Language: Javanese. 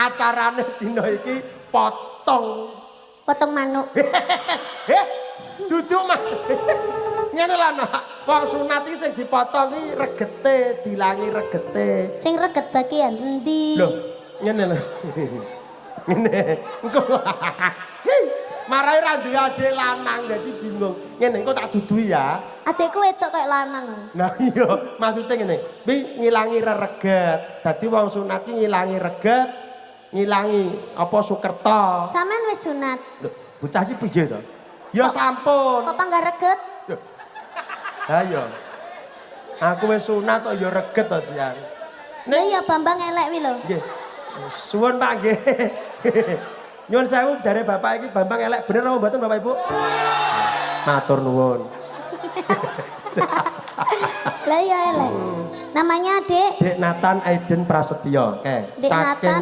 acarane dina iki potong. Potong manuk. Duduk mah. Ngene lho Nak, wong sunat iki sing dipotong iki regete, dilangi regete. Sing reget bagian endi? Lho, ngene lho. Ngene. Engko marai ra duwe adik lanang dadi bingung. Ngene engko tak dudui ya. Adekku wedok kayak lanang. Nah iya, maksudnya ngene. Pi ngilangi reget. Dadi wong sunat iki ngilangi reget, ngilangi apa sukerta. Sampean wis sunat. Lho, bocah iki piye to? Ya sampun. Kok panggah reget? Ha iya. Aku wis sunat kok ya reget to, Jian. Lah iya Bambang elek wi lho. Nggih. Suwun Pak nggih. Nyuwun sewu jare Bapak iki Bambang elek bener apa mboten Bapak Ibu? Matur nuwun. Lah iya elek. Namanya Dek Dek Nathan Aiden Prasetyo. Oke. Dek Nathan